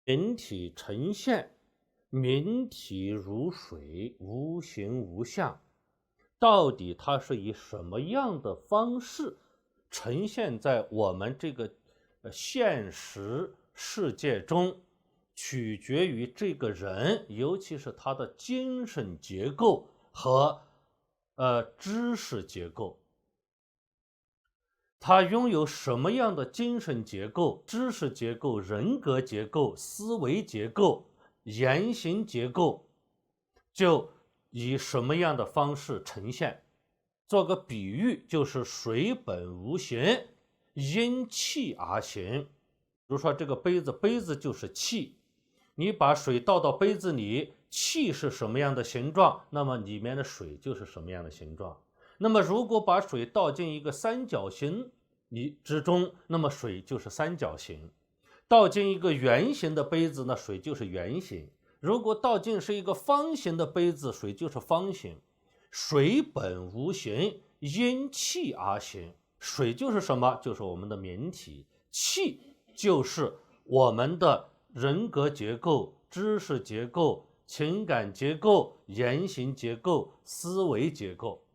明体呈现，明体如水，无形无相。到底它是以什么样的方式呈现在我们这个现实世界中，取决于这个人，尤其是他的精神结构和知识结构。他拥有什么样的精神结构、知识结构、人格结构、思维结构、言行结构，就以什么样的方式呈现。做个比喻，就是水本无形，因气而行。比如说这个杯子，杯子就是气，你把水倒到杯子里，气是什么样的形状，那么里面的水就是什么样的形状。那么如果把水倒进一个三角形之中，那么水就是三角形；倒进一个圆形的杯子，那水就是圆形；如果倒进是一个方形的杯子，水就是方形。水本无形，因气而行。水就是什么？就是我们的明体。气就是我们的人格结构、知识结构、情感结构、言行结构、思维结构。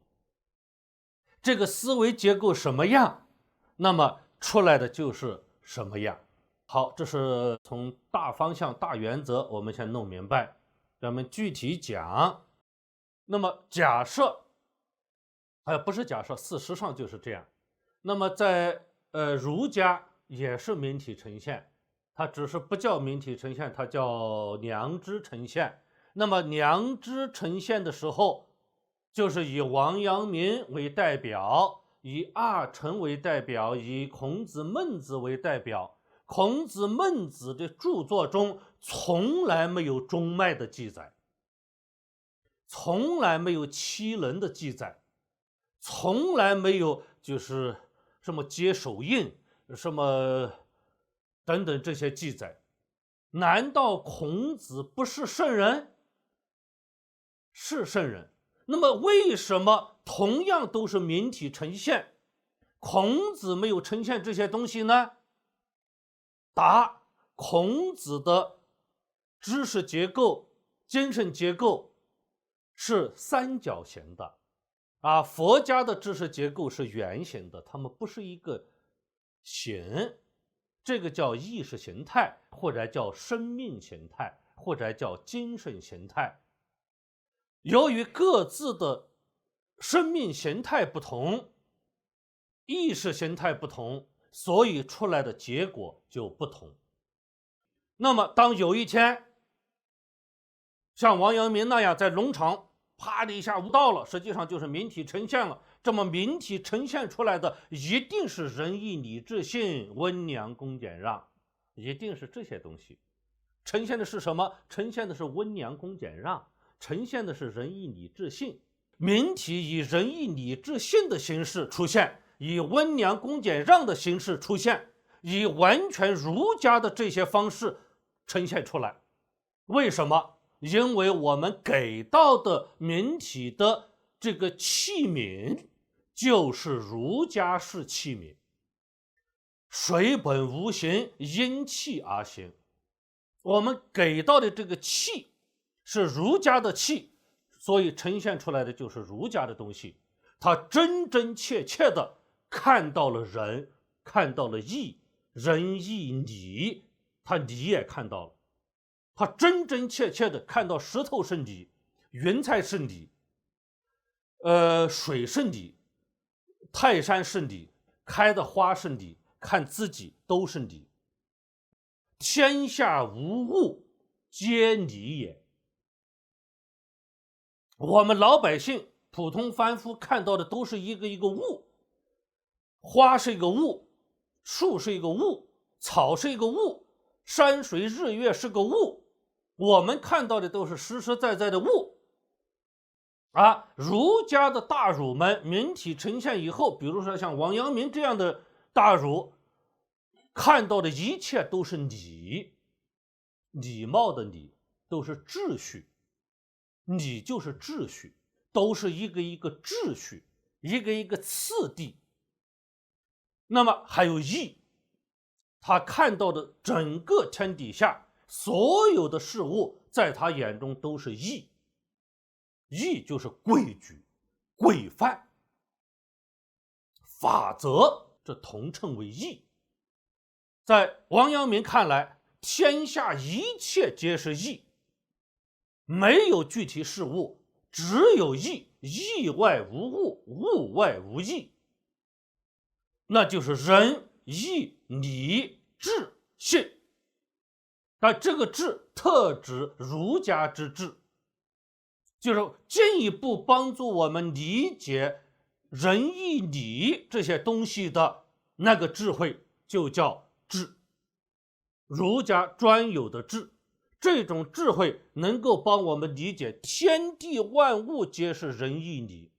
这个思维结构什么样，那么出来的就是什么样。好，这是从大方向、大原则我们先弄明白，咱们具体讲。那么假设，不是假设，事实上就是这样。那么在儒家也是明体呈现，它只是不叫明体呈现，它叫良知呈现。那么良知呈现的时候，就是以王阳明为代表，以二程为代表，以孔子、孟子为代表。孔子、孟子的著作中从来没有中脉的记载，从来没有七伦的记载，从来没有就是什么接手印、什么等等这些记载。难道孔子不是圣人？是圣人。那么为什么同样都是明体呈现，孔子没有呈现这些东西呢？答：孔子的知识结构、精神结构是三角形的，佛家的知识结构是圆形的，它们不是一个形。这个叫意识形态，或者叫生命形态，或者叫精神形态。由于各自的生命形态不同，意识形态不同，所以出来的结果就不同。那么当有一天像王阳明那样在农场啪的一下悟道了，实际上就是明体呈现了，这么明体呈现出来的一定是仁义礼智信、温良恭俭让，一定是这些东西。呈现的是什么？呈现的是温良恭俭让，呈现的是仁义礼智信。明体以仁义礼智信的形式出现，以温良恭俭让的形式出现，以完全儒家的这些方式呈现出来。为什么？因为我们给到的明体的这个器皿就是儒家式器皿。水本无形，因气而行。我们给到的这个气是儒家的气，所以呈现出来的就是儒家的东西。他真真切切的看到了仁，看到了义，仁义礼，他礼也看到了。他真真切切的看到石头是礼，云彩是礼，水是礼，泰山是礼，开的花是礼，看自己都是礼。天下无物，皆礼也。我们老百姓普通凡夫看到的都是一个一个物，花是一个物，树是一个物，草是一个物，山水日月是个物，我们看到的都是实实在在的物。儒家的大儒们明体呈现以后，比如说像王阳明这样的大儒，看到的一切都是礼，礼貌的礼，都是秩序。礼就是秩序，都是一个一个秩序，一个一个次第。那么还有义，他看到的整个天底下所有的事物在他眼中都是义，义就是规矩、规范、法则，这统称为义。在王阳明看来，天下一切皆是义，没有具体事物，只有义，义外无物，物外无义，那就是仁、义、礼、智、信。但这个智特指儒家之智，就是进一步帮助我们理解仁义礼这些东西的那个智慧，就叫智，儒家专有的智。这种智慧能够帮我们理解天地万物皆是仁义礼，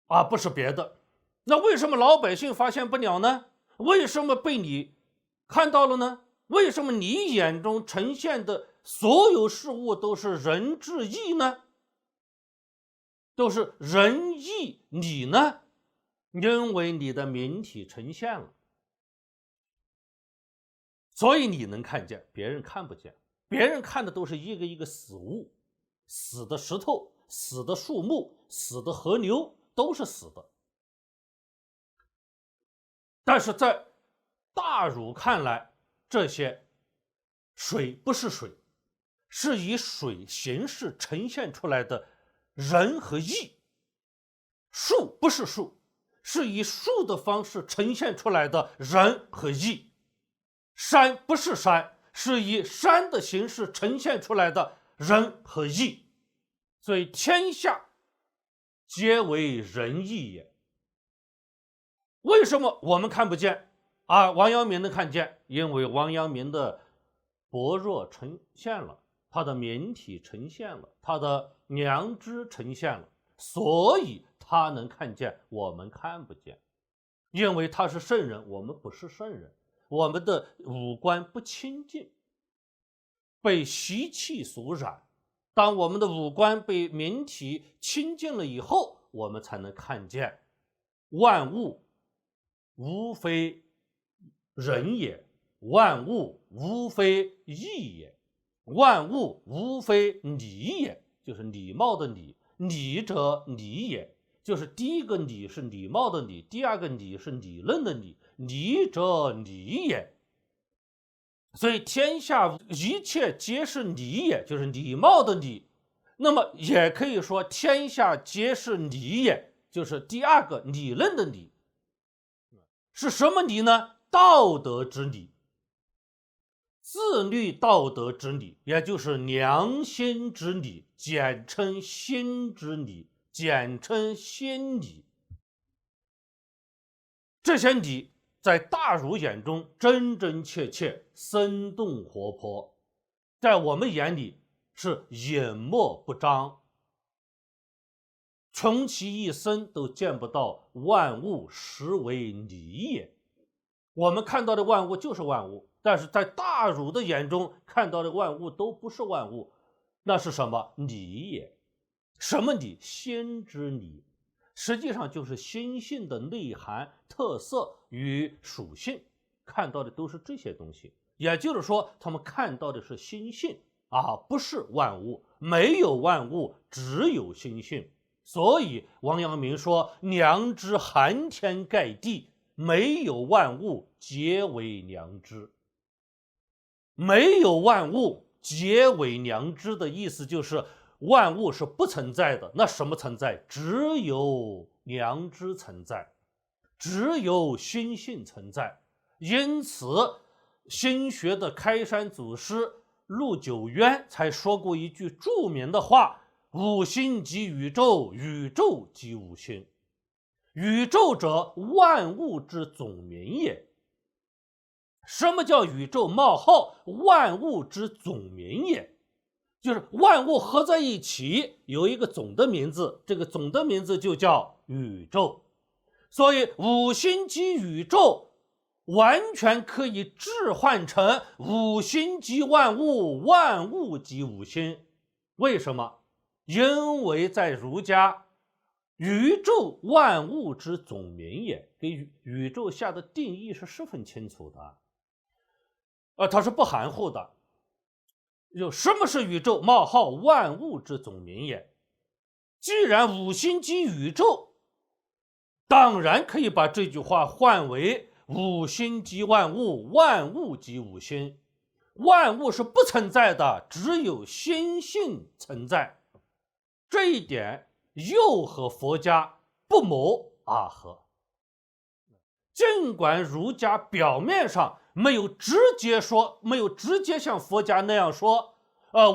而不是别的。那为什么老百姓发现不了呢？为什么被你看到了呢？为什么你眼中呈现的所有事物都是仁智义呢？都是仁义礼呢？因为你的明体呈现了，所以你能看见，别人看不见。别人看的都是一个一个死物，死的石头、死的树木、死的河流，都是死的。但是在大儒看来，这些水不是水，是以水形式呈现出来的仁和义；树不是树，是以树的方式呈现出来的仁和义；山不是山，是以山的形式呈现出来的仁和义。所以天下皆为仁义也。为什么我们看不见啊？王阳明能看见，因为王阳明的薄弱呈现了，他的明体呈现了，他的良知呈现了，所以他能看见，我们看不见。因为他是圣人，我们不是圣人，我们的五官不清净，被习气所染。当我们的五官被明体清净了以后，我们才能看见万物无非仁也，万物无非义也，万物无非礼也，就是礼貌的礼，礼者礼也，就是第一个礼是礼貌的礼，第二个礼是理论的理，礼者礼也。所以天下一切皆是礼也，就是礼貌的礼。那么也可以说天下皆是理也，就是第二个理论的理。是什么理呢？道德之理，自律道德之理，也就是良心之理，简称心之理，简称心理。这些理在大儒眼中真真切切、生动活泼，在我们眼里是隐没不彰，穷其一生都见不到万物实为理也。我们看到的万物就是万物，但是在大儒的眼中看到的万物都不是万物，那是什么？理也。什么理？心之理，实际上就是心性的内涵、特色与属性，看到的都是这些东西。也就是说，他们看到的是心性，而不是万物。没有万物，只有心性。所以王阳明说，良知含天盖地，没有万物皆为良知。没有万物皆为良知的意思就是万物是不存在的。那什么存在？只有良知存在，只有心性存在。因此心学的开山祖师陆九渊才说过一句著名的话：五心即宇宙，宇宙即五心。宇宙者，万物之总名也。什么叫宇宙冒号万物之总名也？就是万物合在一起有一个总的名字，这个总的名字就叫宇宙。所以五心即宇宙完全可以置换成五心即万物，万物即五心。为什么？因为在儒家，宇宙万物之总名也，给宇宙下的定义是十分清楚的。它是不含糊的。有什么是宇宙？冒号万物之总名也。既然五行即宇宙，当然可以把这句话换为五行即万物，万物即五行。万物是不存在的，只有心性存在。这一点又和佛家不谋而合。尽管儒家表面上没有直接像佛家那样说，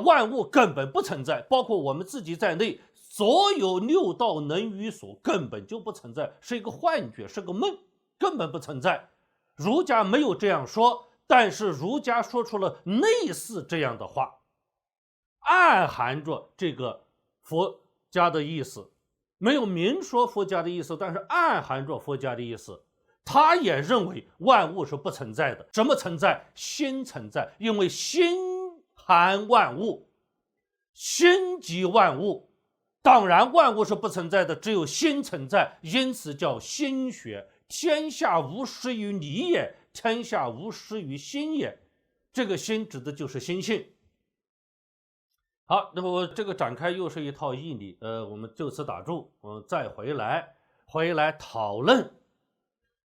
万物根本不存在，包括我们自己在内，所有六道能与所根本就不存在，是一个幻觉，是个梦，根本不存在。儒家没有这样说，但是儒家说出了类似这样的话，暗含着这个佛家的意思，没有明说佛家的意思，但是暗含着佛家的意思。他也认为万物是不存在的。什么存在？心存在，因为心含万物，心即万物。当然万物是不存在的，只有心存在，因此叫心学。天下无实于理也，天下无实于心也。这个心指的就是心性。好，那么我这个展开又是一套义理，我们就此打住，我们再回来讨论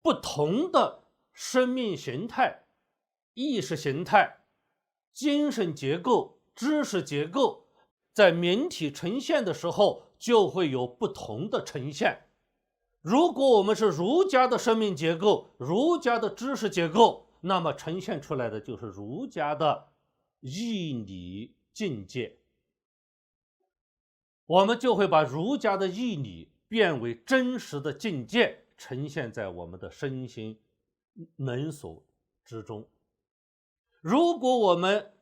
不同的生命形态、意识形态、精神结构、知识结构，在明体呈现的时候就会有不同的呈现。如果我们是儒家的生命结构、儒家的知识结构，那么呈现出来的就是儒家的义理境界。我们就会把儒家的义理变为真实的境界，呈现在我们的身心能所之中。如果我们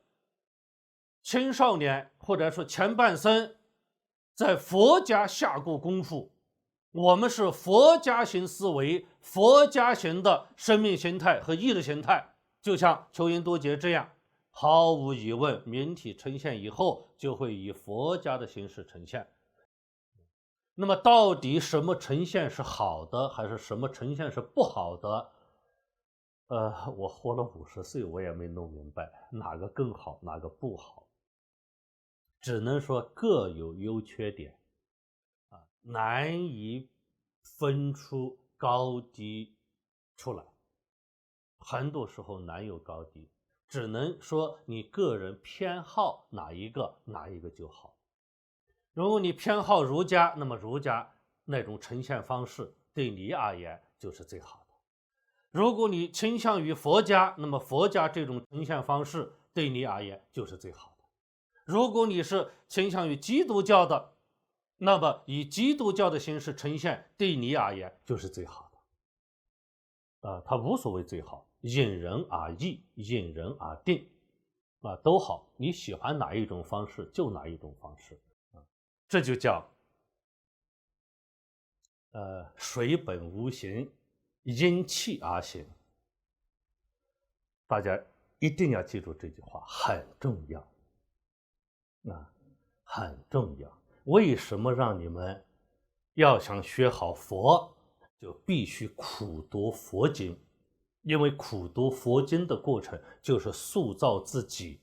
青少年或者说前半生在佛家下过功夫，我们是佛家型思维、佛家型的生命形态和意识形态，就像邱云多杰这样，毫无疑问明体呈现以后就会以佛家的形式呈现。那么到底什么呈现是好的，还是什么呈现是不好的？我活了50岁，我也没弄明白哪个更好，哪个不好，只能说各有优缺点，难以分出高低出来，很多时候难有高低，只能说你个人偏好哪一个就好。如果你偏好儒家，那么儒家那种呈现方式对你而言就是最好的。如果你倾向于佛家，那么佛家这种呈现方式对你而言就是最好的。如果你是倾向于基督教的，那么以基督教的形式呈现对你而言就是最好的。它无所谓最好，因人而异，因人而定，都好，你喜欢哪一种方式就哪一种方式。这就叫水本无形，因气而行。大家一定要记住这句话，很重要，很重要。为什么让你们要想学好佛，就必须苦读佛经？因为苦读佛经的过程就是塑造自己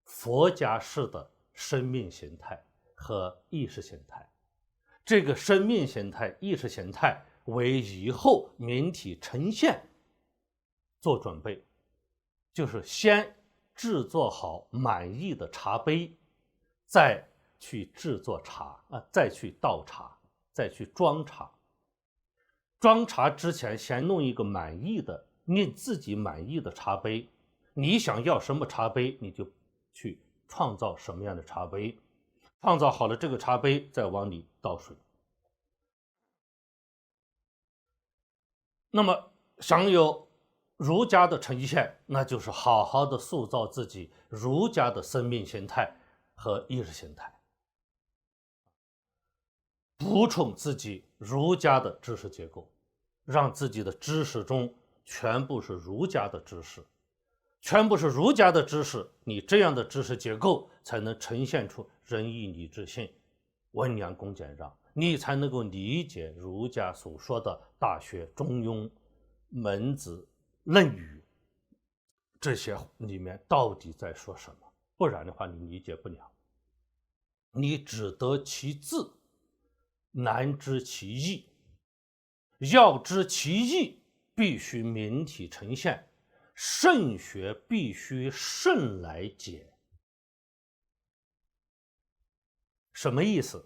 佛家式的生命形态和意识形态。这个生命形态、意识形态为以后明体呈现做准备，就是先制作好满意的茶杯，再去制作茶，再去倒茶，再去装茶。装茶之前先弄一个满意的，你自己满意的茶杯，你想要什么茶杯你就去创造什么样的茶杯，创造好了这个茶杯再往里倒水。那么想有儒家的呈现，那就是好好的塑造自己儒家的生命形态和意识形态，补充自己儒家的知识结构，让自己的知识中全部是儒家的知识，全部是儒家的知识，你这样的知识结构才能呈现出仁义礼智信、温良恭俭让，你才能够理解儒家所说的大学、中庸、孟子、论语这些里面到底在说什么，不然的话你理解不了。你只得其字，难知其意。要知其意，必须明体呈现，圣学必须圣来解。什么意思？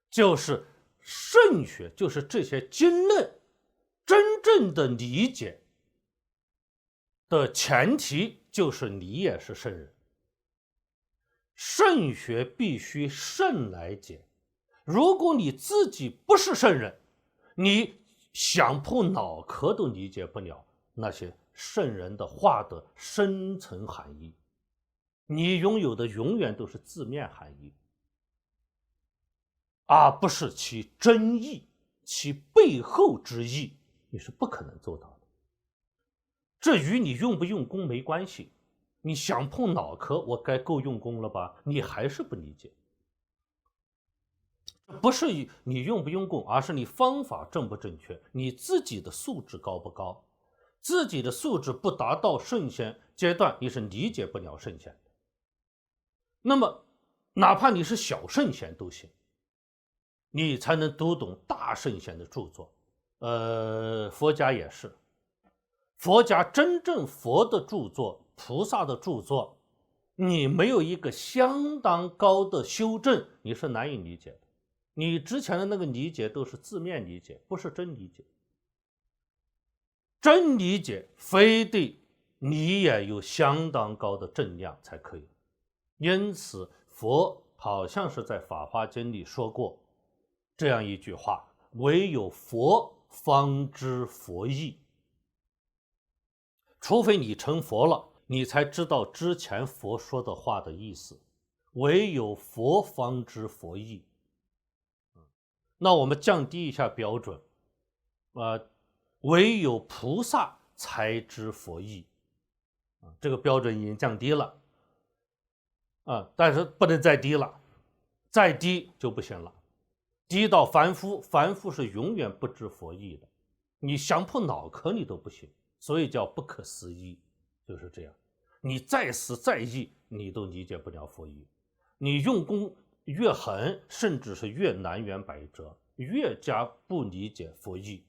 就是圣学，就是这些经论真正的理解的前提，就是你也是圣人。圣学必须圣来解。如果你自己不是圣人，你想破脑壳都理解不了那些圣人的话的深层含义，你拥有的永远都是字面含义，而不是其真意，其背后之意，你是不可能做到的。这与你用不用功没关系，你想破脑壳，我该够用功了吧？你还是不理解。不是你用不用功，而是你方法正不正确，你自己的素质高不高。自己的素质不达到圣贤阶段，你是理解不了圣贤的。那么哪怕你是小圣贤都行，你才能读懂大圣贤的著作。佛家也是，佛家真正佛的著作，菩萨的著作，你没有一个相当高的修正，你是难以理解的。你之前的那个理解都是字面理解，不是真理解。真理解非得你也有相当高的正量才可以。因此佛好像是在《法华经》里说过这样一句话：唯有佛方知佛意。除非你成佛了，你才知道之前佛说的话的意思。唯有佛方知佛意。那我们降低一下标准，唯有菩萨才知佛意，这个标准已经降低了，但是不能再低了，再低就不行了，低到凡夫，凡夫是永远不知佛意的，你想破脑壳你都不行，所以叫不可思议，就是这样，你再思再议，你都理解不了佛意，你用功越狠，甚至是越南辕百辙，越加不理解佛意。